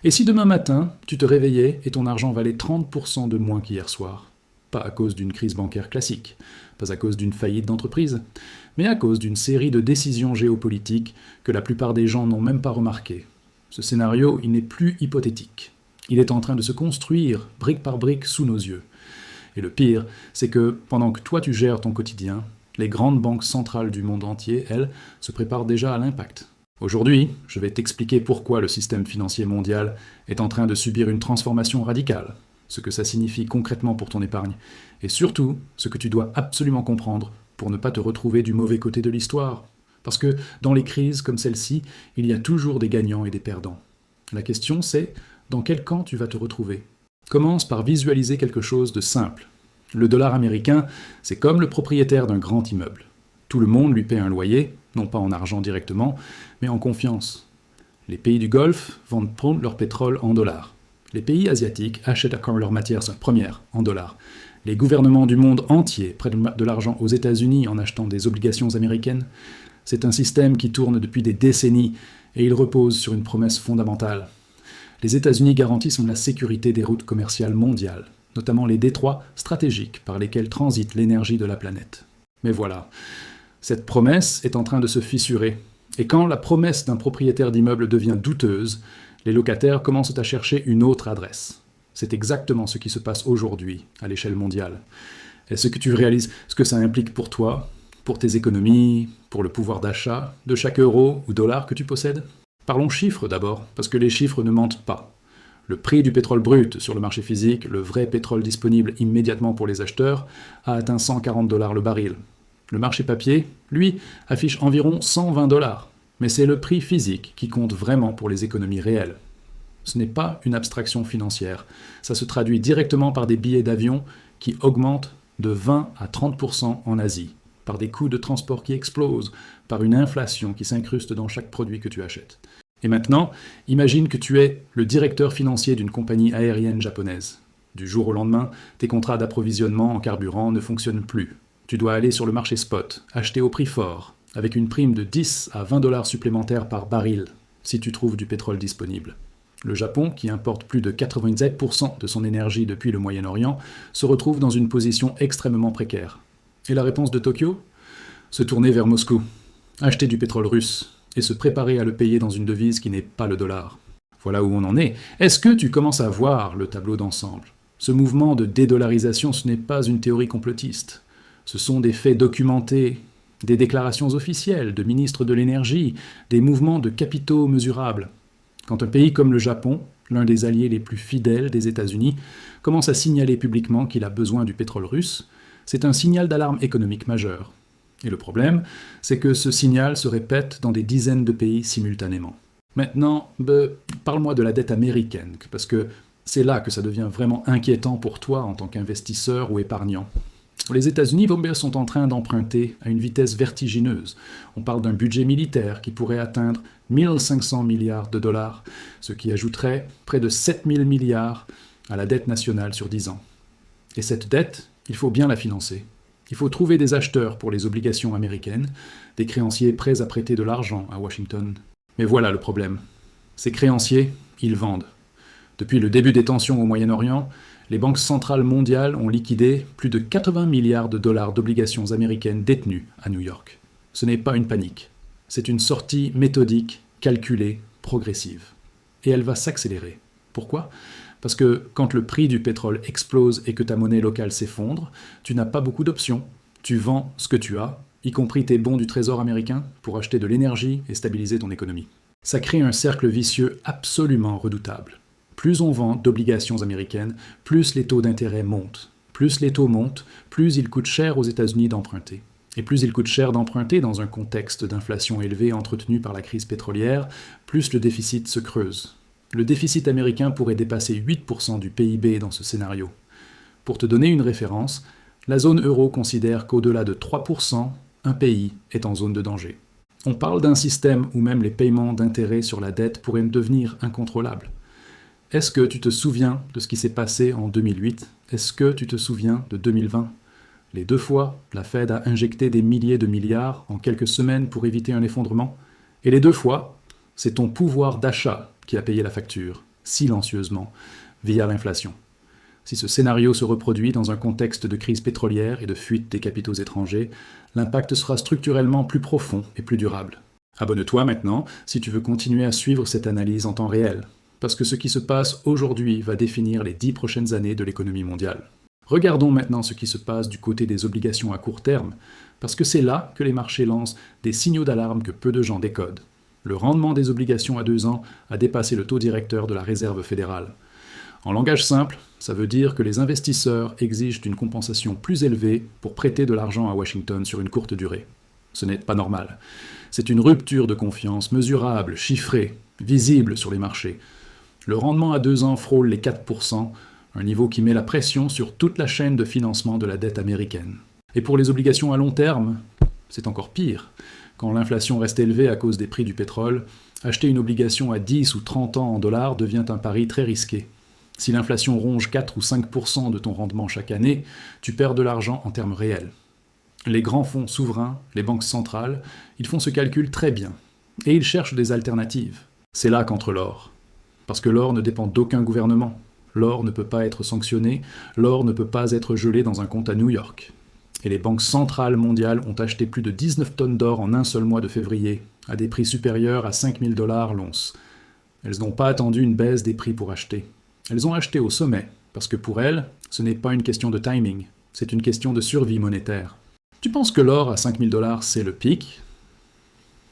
Et si demain matin, tu te réveillais et ton argent valait 30% de moins qu'hier soir? Pas à cause d'une crise bancaire classique, pas à cause d'une faillite d'entreprise, mais à cause d'une série de décisions géopolitiques que la plupart des gens n'ont même pas remarquées. Ce scénario, il n'est plus hypothétique. Il est en train de se construire, brique par brique, sous nos yeux. Et le pire, c'est que, pendant que toi tu gères ton quotidien, les grandes banques centrales du monde entier, elles, se préparent déjà à l'impact. Aujourd'hui, je vais t'expliquer pourquoi le système financier mondial est en train de subir une transformation radicale, ce que ça signifie concrètement pour ton épargne, et surtout ce que tu dois absolument comprendre pour ne pas te retrouver du mauvais côté de l'histoire. Parce que dans les crises comme celle-ci, il y a toujours des gagnants et des perdants. La question c'est, dans quel camp tu vas te retrouver? Commence par visualiser quelque chose de simple. Le dollar américain, c'est comme le propriétaire d'un grand immeuble. Tout le monde lui paie un loyer, non pas en argent directement, mais en confiance. Les pays du Golfe vendent leur pétrole en dollars. Les pays asiatiques achètent encore leurs matières premières en dollars. Les gouvernements du monde entier prêtent de l'argent aux États-Unis en achetant des obligations américaines. C'est un système qui tourne depuis des décennies et il repose sur une promesse fondamentale. Les États-Unis garantissent la sécurité des routes commerciales mondiales, notamment les détroits stratégiques par lesquels transite l'énergie de la planète. Mais voilà, cette promesse est en train de se fissurer. Et quand la promesse d'un propriétaire d'immeuble devient douteuse, les locataires commencent à chercher une autre adresse. C'est exactement ce qui se passe aujourd'hui à l'échelle mondiale. Est-ce que tu réalises ce que ça implique pour toi, pour tes économies, pour le pouvoir d'achat de chaque euro ou dollar que tu possèdes? Parlons chiffres d'abord, parce que les chiffres ne mentent pas. Le prix du pétrole brut sur le marché physique, le vrai pétrole disponible immédiatement pour les acheteurs, a atteint 140 $ le baril. Le marché papier, lui, affiche environ 120 $. Mais c'est le prix physique qui compte vraiment pour les économies réelles. Ce n'est pas une abstraction financière. Ça se traduit directement par des billets d'avion qui augmentent de 20 à 30% en Asie, par des coûts de transport qui explosent, par une inflation qui s'incruste dans chaque produit que tu achètes. Et maintenant, imagine que tu es le directeur financier d'une compagnie aérienne japonaise. Du jour au lendemain, tes contrats d'approvisionnement en carburant ne fonctionnent plus. Tu dois aller sur le marché spot, acheter au prix fort, avec une prime de 10 à 20 $ supplémentaires par baril, si tu trouves du pétrole disponible. Le Japon, qui importe plus de 97% de son énergie depuis le Moyen-Orient, se retrouve dans une position extrêmement précaire. Et la réponse de Tokyo? Se tourner vers Moscou, acheter du pétrole russe, et se préparer à le payer dans une devise qui n'est pas le dollar. Voilà où on en est. Est-ce que tu commences à voir le tableau d'ensemble? Ce mouvement de dédollarisation, ce n'est pas une théorie complotiste. Ce sont des faits documentés, des déclarations officielles de ministres de l'énergie, des mouvements de capitaux mesurables. Quand un pays comme le Japon, l'un des alliés les plus fidèles des États-Unis, commence à signaler publiquement qu'il a besoin du pétrole russe, c'est un signal d'alarme économique majeur. Et le problème, c'est que ce signal se répète dans des dizaines de pays simultanément. Maintenant, parle-moi de la dette américaine, parce que c'est là que ça devient vraiment inquiétant pour toi en tant qu'investisseur ou épargnant. Les États-Unis sont en train d'emprunter à une vitesse vertigineuse. On parle d'un budget militaire qui pourrait atteindre 1500 milliards de dollars, ce qui ajouterait près de 7000 milliards à la dette nationale sur 10 ans. Et cette dette, il faut bien la financer. Il faut trouver des acheteurs pour les obligations américaines, des créanciers prêts à prêter de l'argent à Washington. Mais voilà le problème. Ces créanciers, ils vendent. Depuis le début des tensions au Moyen-Orient, les banques centrales mondiales ont liquidé plus de 80 milliards de dollars d'obligations américaines détenues à New York. Ce n'est pas une panique. C'est une sortie méthodique, calculée, progressive. Et elle va s'accélérer. Pourquoi ? Parce que quand le prix du pétrole explose et que ta monnaie locale s'effondre, tu n'as pas beaucoup d'options. Tu vends ce que tu as, y compris tes bons du Trésor américain, pour acheter de l'énergie et stabiliser ton économie. Ça crée un cercle vicieux absolument redoutable. Plus on vend d'obligations américaines, plus les taux d'intérêt montent. Plus les taux montent, plus il coûte cher aux États-Unis d'emprunter. Et plus il coûte cher d'emprunter dans un contexte d'inflation élevée entretenu par la crise pétrolière, plus le déficit se creuse. Le déficit américain pourrait dépasser 8% du PIB dans ce scénario. Pour te donner une référence, la zone euro considère qu'au-delà de 3%, un pays est en zone de danger. On parle d'un système où même les paiements d'intérêts sur la dette pourraient devenir incontrôlables. Est-ce que tu te souviens de ce qui s'est passé en 2008? Est-ce que tu te souviens de 2020? Les deux fois, la Fed a injecté des milliers de milliards en quelques semaines pour éviter un effondrement. Et les deux fois, c'est ton pouvoir d'achat qui a payé la facture. silencieusement, via l'inflation. Si ce scénario se reproduit dans un contexte de crise pétrolière et de fuite des capitaux étrangers, l'impact sera structurellement plus profond et plus durable. Abonne-toi maintenant si tu veux continuer à suivre cette analyse en temps réel, parce que ce qui se passe aujourd'hui va définir les 10 prochaines années de l'économie mondiale. Regardons maintenant ce qui se passe du côté des obligations à court terme, parce que c'est là que les marchés lancent des signaux d'alarme que peu de gens décodent. Le rendement des obligations à 2 ans a dépassé le taux directeur de la Réserve fédérale. En langage simple, ça veut dire que les investisseurs exigent une compensation plus élevée pour prêter de l'argent à Washington sur une courte durée. Ce n'est pas normal. C'est une rupture de confiance mesurable, chiffrée, visible sur les marchés. Le rendement à 2 ans frôle les 4%, un niveau qui met la pression sur toute la chaîne de financement de la dette américaine. Et pour les obligations à long terme, c'est encore pire. Quand l'inflation reste élevée à cause des prix du pétrole, acheter une obligation à 10 ou 30 ans en dollars devient un pari très risqué. Si l'inflation ronge 4 ou 5% de ton rendement chaque année, tu perds de l'argent en termes réels. Les grands fonds souverains, les banques centrales, ils font ce calcul très bien. Et ils cherchent des alternatives. C'est là qu'entre l'or. Parce que l'or ne dépend d'aucun gouvernement. L'or ne peut pas être sanctionné, l'or ne peut pas être gelé dans un compte à New York. Et les banques centrales mondiales ont acheté plus de 19 tonnes d'or en un seul mois de février, à des prix supérieurs à 5 000 $ l'once. Elles n'ont pas attendu une baisse des prix pour acheter. Elles ont acheté au sommet, parce que pour elles, ce n'est pas une question de timing, c'est une question de survie monétaire. Tu penses que l'or à 5 000 $, c'est le pic?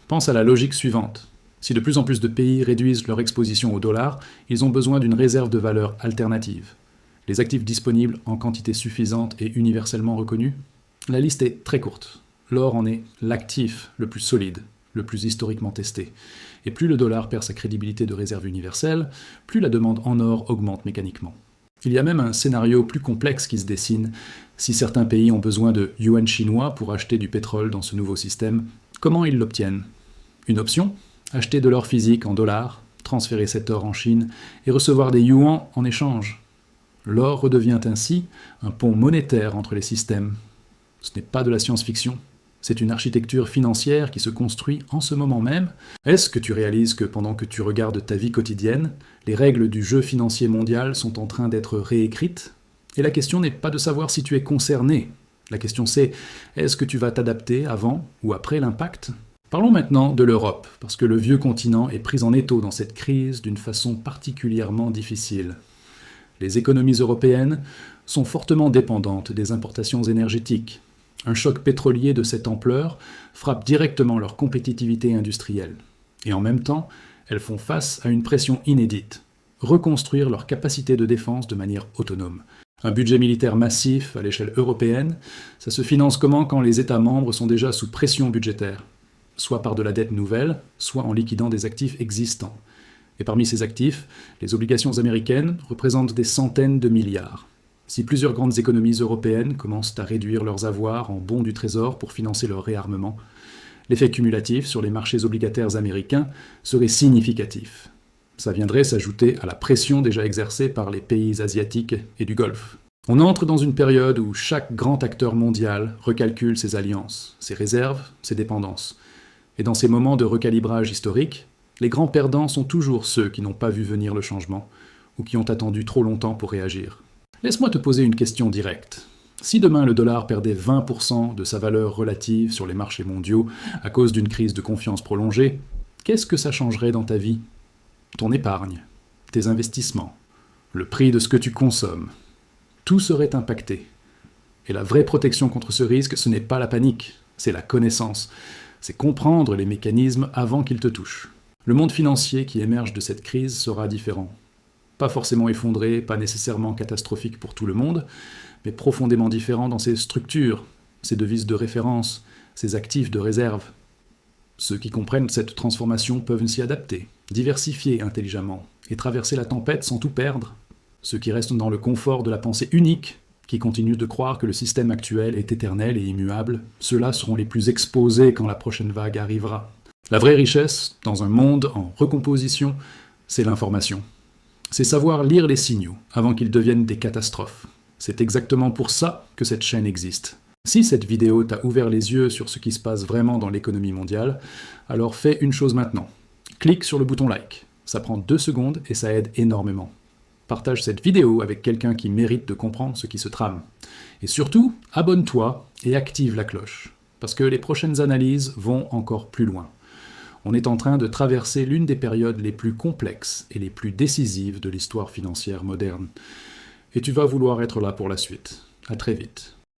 Pense à la logique suivante. Si de plus en plus de pays réduisent leur exposition au dollar, ils ont besoin d'une réserve de valeur alternative. Les actifs disponibles en quantité suffisante et universellement reconnus? La liste est très courte. L'or en est l'actif le plus solide, le plus historiquement testé. Et plus le dollar perd sa crédibilité de réserve universelle, plus la demande en or augmente mécaniquement. Il y a même un scénario plus complexe qui se dessine. Si certains pays ont besoin de yuan chinois pour acheter du pétrole dans ce nouveau système, comment ils l'obtiennent? Une option? Acheter de l'or physique en dollars, transférer cet or en Chine et recevoir des yuans en échange. L'or redevient ainsi un pont monétaire entre les systèmes. Ce n'est pas de la science-fiction. C'est une architecture financière qui se construit en ce moment même. Est-ce que tu réalises que pendant que tu regardes ta vie quotidienne, les règles du jeu financier mondial sont en train d'être réécrites? Et la question n'est pas de savoir si tu es concerné. La question c'est, est-ce que tu vas t'adapter avant ou après l'impact? Parlons maintenant de l'Europe, parce que le vieux continent est pris en étau dans cette crise d'une façon particulièrement difficile. Les économies européennes sont fortement dépendantes des importations énergétiques. Un choc pétrolier de cette ampleur frappe directement leur compétitivité industrielle. Et en même temps, elles font face à une pression inédite, reconstruire leur capacité de défense de manière autonome. Un budget militaire massif à l'échelle européenne, ça se finance comment quand les États membres sont déjà sous pression budgétaire? Soit par de la dette nouvelle, soit en liquidant des actifs existants. Et parmi ces actifs, les obligations américaines représentent des centaines de milliards. Si plusieurs grandes économies européennes commencent à réduire leurs avoirs en bons du trésor pour financer leur réarmement, l'effet cumulatif sur les marchés obligataires américains serait significatif. Ça viendrait s'ajouter à la pression déjà exercée par les pays asiatiques et du Golfe. On entre dans une période où chaque grand acteur mondial recalcule ses alliances, ses réserves, ses dépendances. Et dans ces moments de recalibrage historique, les grands perdants sont toujours ceux qui n'ont pas vu venir le changement ou qui ont attendu trop longtemps pour réagir. Laisse-moi te poser une question directe. Si demain le dollar perdait 20% de sa valeur relative sur les marchés mondiaux à cause d'une crise de confiance prolongée, qu'est-ce que ça changerait dans ta vie? Ton épargne, tes investissements, le prix de ce que tu consommes. Tout serait impacté. Et la vraie protection contre ce risque, ce n'est pas la panique, c'est la connaissance. C'est comprendre les mécanismes avant qu'ils te touchent. Le monde financier qui émerge de cette crise sera différent. Pas forcément effondré, pas nécessairement catastrophique pour tout le monde, mais profondément différent dans ses structures, ses devises de référence, ses actifs de réserve. Ceux qui comprennent cette transformation peuvent s'y adapter, diversifier intelligemment, et traverser la tempête sans tout perdre. Ceux qui restent dans le confort de la pensée unique, qui continuent de croire que le système actuel est éternel et immuable, ceux-là seront les plus exposés quand la prochaine vague arrivera. La vraie richesse, dans un monde en recomposition, c'est l'information. C'est savoir lire les signaux avant qu'ils deviennent des catastrophes. C'est exactement pour ça que cette chaîne existe. Si cette vidéo t'a ouvert les yeux sur ce qui se passe vraiment dans l'économie mondiale, alors fais une chose maintenant. Clique sur le bouton like. Ça prend 2 secondes et ça aide énormément. Partage cette vidéo avec quelqu'un qui mérite de comprendre ce qui se trame. Et surtout, abonne-toi et active la cloche, parce que les prochaines analyses vont encore plus loin. On est en train de traverser l'une des périodes les plus complexes et les plus décisives de l'histoire financière moderne. Et tu vas vouloir être là pour la suite. À très vite.